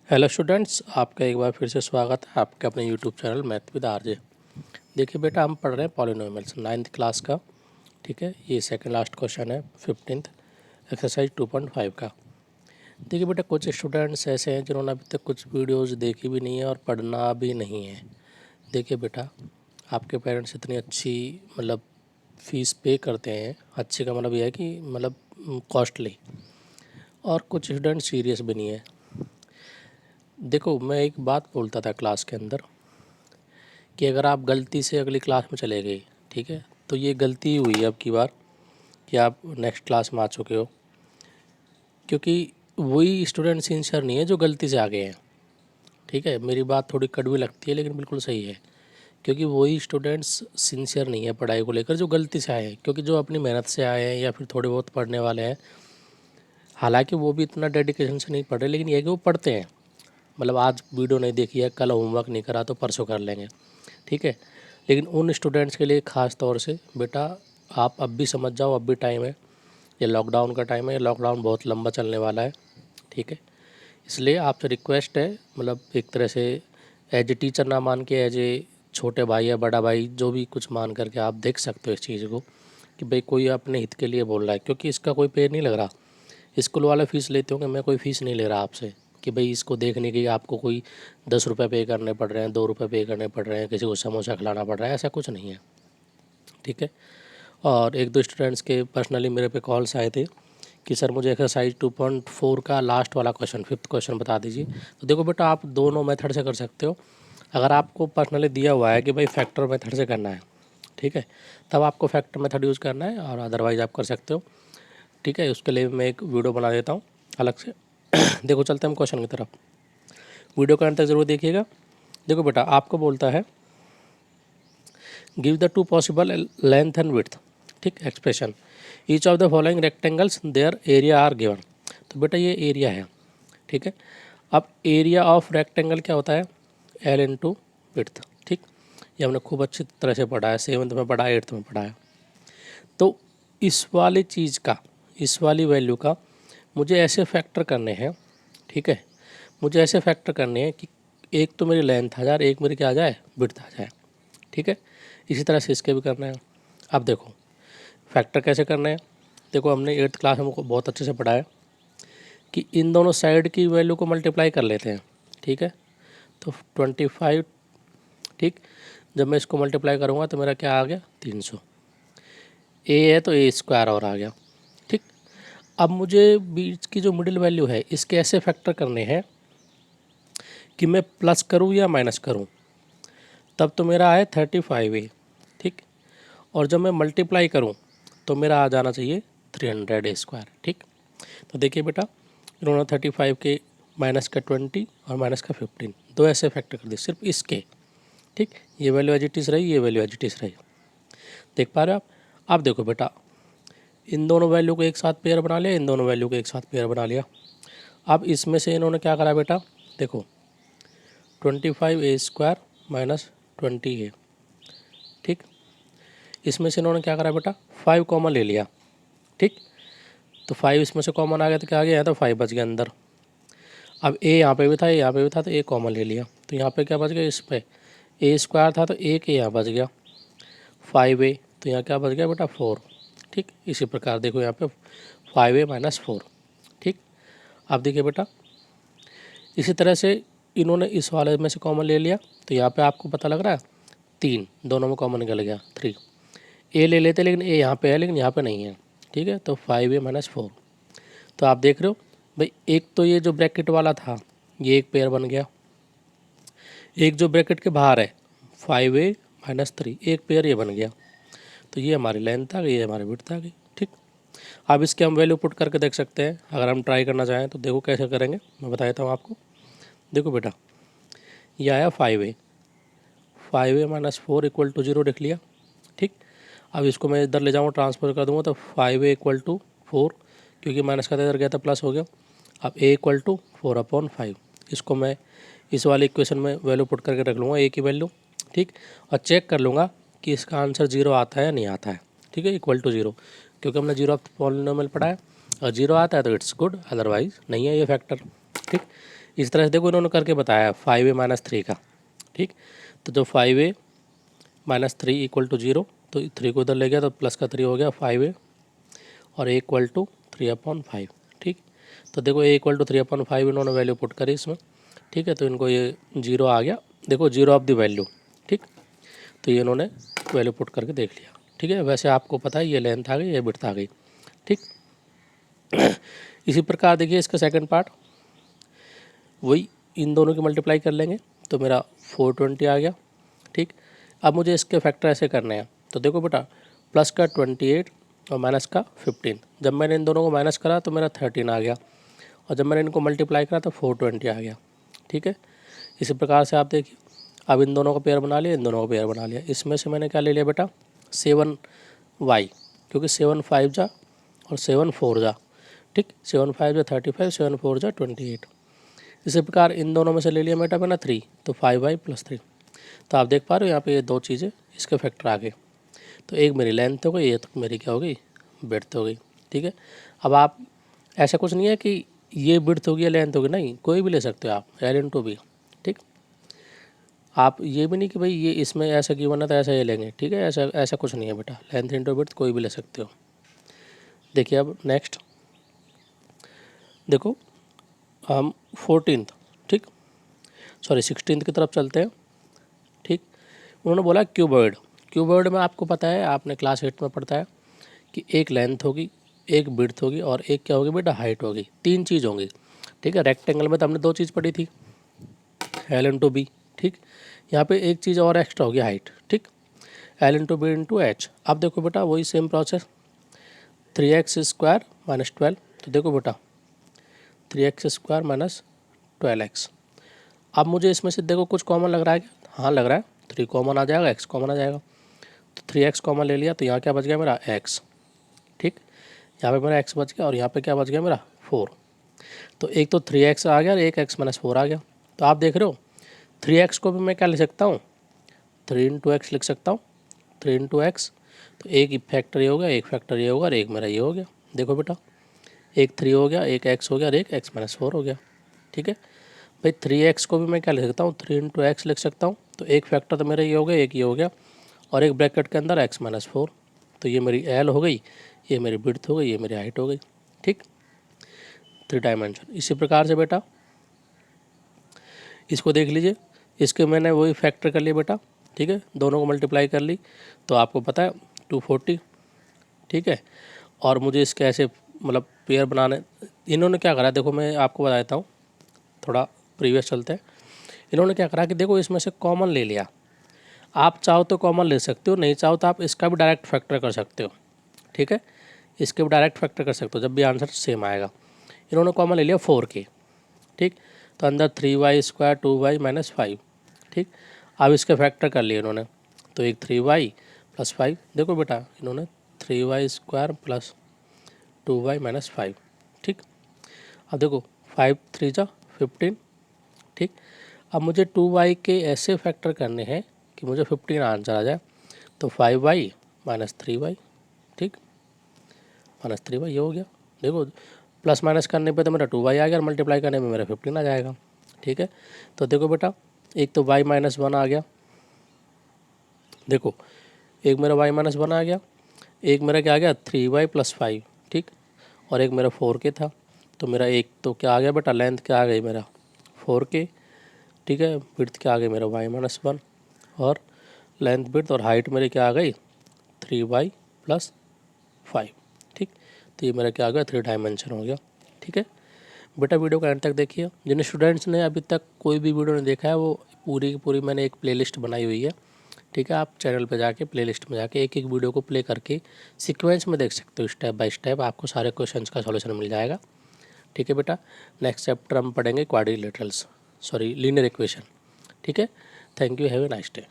Hello students, आपका एक बार फिर से स्वागत है आपके अपने YouTube channel math with RJ. देखिए बेटा, हम पढ़ रहे हैं पॉलिनोमियल्स 9th क्लास का। ठीक है, ये सेकंड लास्ट क्वेश्चन है 15th एक्सरसाइज 2.5 का। देखिए बेटा, कुछ स्टूडेंट्स ऐसे हैं जिन्होंने अभी तक कुछ वीडियोस देखी भी नहीं है और पढ़ना भी नहीं है। देखिए बेटा, आपके पेरेंट्स इतनी अच्छी मतलब फ़ीस पे करते हैं, अच्छी का मतलब यह है कि मतलब कॉस्टली, और कुछ स्टूडेंट सीरियस भी नहीं है। देखो, मैं एक बात बोलता था क्लास के अंदर कि अगर आप गलती से अगली क्लास में चले गए, ठीक है, तो ये गलती हुई है अब की बार कि आप नेक्स्ट क्लास में आ चुके हो, क्योंकि वही स्टूडेंट सिंसियर नहीं है जो गलती से आ गए हैं। ठीक है, मेरी बात थोड़ी कड़वी लगती है लेकिन बिल्कुल सही है, क्योंकि वही स्टूडेंट्स सिंसियर नहीं है पढ़ाई को लेकर जो गलती से आए हैं। क्योंकि जो अपनी मेहनत से आए हैं या फिर थोड़े बहुत पढ़ने वाले हैं, हालांकि वो भी इतना डेडिकेशन से नहीं पढ़ रहे, लेकिन ये है कि वो पढ़ते हैं। मतलब आज वीडियो नहीं देखी है, कल होमवर्क नहीं करा तो परसों कर लेंगे। ठीक है, लेकिन उन स्टूडेंट्स के लिए ख़ास तौर से बेटा, आप अब भी समझ जाओ, अब भी टाइम है। ये लॉकडाउन का टाइम है, ये लॉकडाउन बहुत लंबा चलने वाला है। ठीक है, इसलिए आपसे रिक्वेस्ट है, मतलब एक तरह से एज ए टीचर ना मान के एज ए छोटे भाई या बड़ा भाई जो भी कुछ मान करके आप देख सकते हो इस चीज़ को कि भाई कोई अपने हित के लिए बोल रहा है, क्योंकि इसका कोई पे नहीं लग रहा। स्कूल वाले फ़ीस लेते होंगे, मैं कोई फ़ीस नहीं ले रहा आपसे कि भाई इसको देखने की आपको कोई 10 रुपये पे करने पड़ रहे हैं, 2 रुपये पे करने पड़ रहे हैं, किसी को समोसा खिलाना पड़ रहा है, ऐसा कुछ नहीं है। ठीक है, और एक दो स्टूडेंट्स के पर्सनली मेरे पे कॉल्स आए थे कि सर मुझे एक्सरसाइज 2.4 का लास्ट वाला क्वेश्चन, 5th क्वेश्चन बता दीजिए। तो देखो बेटा, आप दोनों मेथड से कर सकते हो। अगर आपको पर्सनली दिया हुआ है कि भाई फैक्टर मेथड से करना है, ठीक है, तब आपको फैक्टर मेथड यूज़ करना है, और अदरवाइज़ आप कर सकते हो। ठीक है, उसके लिए मैं एक वीडियो बना देता हूँ अलग से। देखो, चलते हैं हम क्वेश्चन की तरफ। वीडियो का अंत तक ज़रूर देखिएगा। देखो बेटा, आपको बोलता है give the two possible length and width, ठीक, expression each of the following rectangles their area are given. तो बेटा ये एरिया है। ठीक है, अब एरिया ऑफ रेक्टेंगल क्या होता है? L into width. ठीक, ये हमने खूब अच्छी तरह से पढ़ा है, 7th में पढ़ा है, 8th में पढ़ा है। तो इस वाली चीज़ का, इस वाली वैल्यू का मुझे ऐसे फैक्टर करने हैं। ठीक है, मुझे ऐसे फैक्टर करने हैं कि एक तो मेरी लेंथ आ जाए, एक मेरी क्या आ जाए, विड्थ आ जाए। ठीक है, इसी तरह से इसके भी करना है। अब देखो फैक्टर कैसे करना है। देखो, हमने 8th क्लास में बहुत अच्छे से पढ़ा है कि इन दोनों साइड की वैल्यू को मल्टीप्लाई कर लेते हैं। ठीक है, तो 25। ठीक, जब मैं इसको मल्टीप्लाई करूँगा तो मेरा क्या आ गया, 300। ए है तो ए स्क्वायर और आ गया। ठीक, अब मुझे बीच की जो मिडिल वैल्यू है इसके ऐसे फैक्टर करने हैं कि मैं प्लस करूँ या माइनस करूँ, तब तो मेरा आए 35A। ठीक, और जब मैं मल्टीप्लाई करूँ तो मेरा आ जाना चाहिए 300 स्क्वायर। ठीक, तो देखिए बेटा, इन्होंने 35 के माइनस का 20 और माइनस का 15, दो ऐसे फैक्टर कर दिए सिर्फ इसके। ठीक, ये वैल्यू एज इट इज़ रही, ये वैल्यू एज इट इज़ रही। देख पा रहे हो आप? अब देखो बेटा, इन दोनों वैल्यू को एक साथ पेयर बना लिया, इन दोनों वैल्यू को एक साथ पेयर बना लिया। अब इसमें से इन्होंने क्या करा बेटा, देखो 25A स्क्वायर माइनस 20A। ठीक, इसमें से इन्होंने क्या करा बेटा, 5 कॉमन ले लिया। ठीक, तो 5 इसमें से कॉमन आ गया तो क्या आ गया, तो 5 बच गया अंदर। अब ए यहाँ पे भी था, यहाँ पे भी था, तो ए कॉमन ले लिया, तो यहाँ पे क्या बच गया, इस पे ए स्क्वायर था तो एक ए यहाँ बच गया, 5A, तो यहाँ क्या बच गया बेटा, 4। ठीक, इसी प्रकार देखो यहाँ पे 5A माइनस 4। ठीक, अब देखिए बेटा, इसी तरह से इन्होंने इस वाले में से कॉमन ले लिया, तो यहाँ पे आपको पता लग रहा है 3, दोनों में कॉमन निकल गया 3। ए ले लेते, लेकिन ए यहाँ पे है लेकिन यहाँ पे नहीं है। ठीक है, तो 5A माइनस 4। तो आप देख रहे हो भाई, एक तो ये जो ब्रैकेट वाला था ये एक पेयर बन गया, एक जो ब्रैकेट के बाहर है 5A माइनस 3, एक पेयर ये बन गया। तो ये हमारी लेंथ आ गई, ये हमारी विड्थ आ गई। ठीक, अब इसके हम वैल्यू पुट करके देख सकते हैं, अगर हम ट्राई करना चाहें तो। देखो कैसे करेंगे, मैं बता देता हूँ आपको। देखो बेटा, ये आया 5A माइनस 4 इक्वल टू 0 लिख लिया। ठीक, अब इसको मैं इधर ले जाऊँगा, ट्रांसफर कर दूँगा, तो 5A इक्वल टू 4, क्योंकि माइनस का इधर गया था प्लस हो गया। अब ए इक्वल टू 4/5, इसको मैं इस वाले इक्वेशन में वैल्यू पुट करके रख लूँगा, ए की वैल्यू। ठीक, और चेक कर लूँगा कि इसका आंसर 0 आता है या नहीं आता है। ठीक है, इक्वल टू 0, क्योंकि हमने 0 ऑफ पॉलिनोमियल पढ़ा है, और 0 आता है तो इट्स गुड, अदरवाइज नहीं है ये फैक्टर। ठीक, इस तरह से देखो इन्होंने करके बताया 5a माइनस 3 का, ठीक। तो जो 5a माइनस 3 इक्वल टू 0, तो 3 को इधर ले गया तो प्लस का 3 हो गया 5a, और a इक्वल टू 3/5, ठीक। तो देखो a इक्वल टू 3/5 इन्होंने वैल्यू पुट करी इसमें, ठीक है। तो इनको ये 0 आ गया, देखो 0 ऑफ द वैल्यू, ठीक। तो ये इन्होंने वैल्यू पुट करके देख लिया, ठीक है। वैसे आपको पता है ये लेंथ आ गई, ये विड्थ आ गई, ठीक। इसी प्रकार देखिए इसका सेकंड पार्ट, वही इन दोनों की मल्टीप्लाई कर लेंगे तो मेरा 420 आ गया, ठीक। अब मुझे इसके फैक्टर ऐसे करने हैं, तो देखो बेटा प्लस का 28 और माइनस का 15, जब मैंने इन दोनों को माइनस करा तो मेरा 13 आ गया, और जब मैंने इनको मल्टीप्लाई करा तो 420 आ गया, ठीक है। इसी प्रकार से आप देखिए, अब इन दोनों का पेयर बना लिया, इन दोनों का पेयर बना लिया। इसमें से मैंने क्या ले लिया बेटा 7y, क्योंकि 7 5 जा और 7 4 जा, ठीक। 7 5 जा 35, 7 4 जा 28। इसी प्रकार इन दोनों में से ले लिया बेटा मैंने 3, तो 5y प्लस 3। तो आप देख पा रहे हो यहाँ पे ये दो चीज़ें इसके फैक्टर आ गए। तो एक मेरी लेंथ हो गई, ये तो मेरी क्या हो गई विड्थ हो गई, ठीक है। अब आप ऐसा कुछ नहीं है कि ये विड्थ होगी या लेंथ होगी, नहीं, कोई भी ले सकते हो आप, L/B, ठीक। आप ये भी नहीं कि भाई ये इसमें ऐसा गिवन है तो ऐसा ये लेंगे, ठीक है। ऐसा कुछ नहीं है बेटा, लेंथ इंटू विड्थ कोई भी ले सकते हो। देखिए अब नेक्स्ट देखो हम 14th, ठीक, सॉरी 16th की तरफ चलते हैं, ठीक। उन्होंने बोला क्यूबॉइड। क्यूबॉइड में आपको पता है, आपने क्लास 8 में पढ़ता है कि एक लेंथ होगी, एक विड्थ होगी और एक क्या होगी बेटा हाइट होगी, 3 चीज़ होंगी, ठीक है। रेक्टेंगल में तो हमने 2 चीज़ पढ़ी थी, L/B, ठीक। यहाँ पे एक चीज़ और एक्स्ट्रा होगी हाइट, ठीक, L/B/H। अब देखो बेटा वही सेम प्रोसेस, 3x² माइनस 12, तो देखो बेटा 3x² माइनस 12x। अब मुझे इसमें से देखो कुछ कॉमन लग रहा है क्या, हाँ लग रहा है, 3 कॉमन आ जाएगा, x कॉमन आ जाएगा, तो 3x कॉमन ले लिया, तो यहाँ क्या बच गया मेरा x, ठीक। यहाँ पे मेरा x बच गया और यहाँ पे क्या बच गया मेरा 4। तो एक तो 3x आ गया और एक x माइनस 4 आ गया। तो आप देख रहे हो 3x को भी मैं क्या लिख सकता हूँ, 3 × x लिख सकता हूँ, 3 × x। तो एक फैक्टर ये हो गया, एक फैक्टर ये होगा और एक मेरा ये हो गया। देखो बेटा एक 3 हो गया, एक x हो गया और एक x माइनस 4 हो गया, ठीक है। भाई 3x को भी मैं क्या लिख सकता हूँ, 3 × x लिख सकता हूँ। तो एक फैक्टर तो मेरा ये हो गया, एक ये हो गया और एक ब्रैकेट के अंदर x माइनस 4। तो ये मेरी L हो गई, ये मेरी विड्थ हो गई, ये मेरी हाइट हो गई, ठीक, 3 डायमेंशन। इसी प्रकार से बेटा इसको देख लीजिए, इसके मैंने वही फैक्टर कर लिया बेटा, ठीक है, दोनों को मल्टीप्लाई कर ली तो आपको पता है 240, ठीक है। और मुझे इसके ऐसे मतलब पेयर बनाने, इन्होंने क्या करा देखो मैं आपको बता देता हूँ, थोड़ा प्रीवियस चलते हैं। इन्होंने क्या करा कि देखो इसमें से कॉमन ले लिया, आप चाहो तो कॉमन ले सकते हो, नहीं चाहो तो आप इसका भी डायरेक्ट फैक्टर कर सकते हो, ठीक है, इसके भी डायरेक्ट फैक्टर कर सकते हो, जब भी आंसर सेम आएगा। इन्होंने कॉमन ले लिया 4k, ठीक। तो अंदर 3y² 2y माइनस 5, ठीक। अब इसके फैक्टर कर लिए इन्होंने, तो एक 3y प्लस 5, देखो बेटा इन्होंने 3y² प्लस 2y माइनस 5, ठीक। अब देखो 5 3 जा 15, ठीक। अब मुझे 2y के ऐसे फैक्टर करने हैं कि मुझे 15 आंसर आ जाए। तो 5y माइनस 3y, ठीक, माइनस 3y ये हो गया। देखो प्लस माइनस करने पे तो मेरा 2y आ गया और मल्टीप्लाई करने में मेरा 15 आ जाएगा, ठीक है। तो देखो बेटा एक तो y माइनस 1 आ गया, देखो एक मेरा y माइनस 1 आ गया, एक मेरा क्या आ गया 3y प्लस 5, ठीक, और एक मेरा 4k था। तो मेरा एक तो क्या आ गया बेटा लेंथ क्या आ गई मेरा 4k, ठीक है, विड्थ क्या आ गई मेरा y माइनस 1 और लेंथ विड्थ और हाइट मेरी क्या आ गई 3y प्लस 5, ठीक। तो ये मेरा क्या आ गया 3 डायमेंशन हो गया, ठीक है। बेटा वीडियो का एंड तक देखिए, जिन स्टूडेंट्स ने अभी तक कोई भी वीडियो नहीं देखा है वो पूरी की पूरी मैंने एक प्लेलिस्ट बनाई हुई है, ठीक है। आप चैनल पे जाके प्लेलिस्ट में जाके एक एक वीडियो को प्ले करके सीक्वेंस में देख सकते हो, स्टेप बाय स्टेप आपको सारे क्वेश्चंस का सॉल्यूशन मिल जाएगा, ठीक है बेटा। नेक्स्ट चैप्टर हम पढ़ेंगे क्वाड्रिलेटरल्स, सॉरी लीनियर इक्वेशन, ठीक है। Thank you, have a nice day.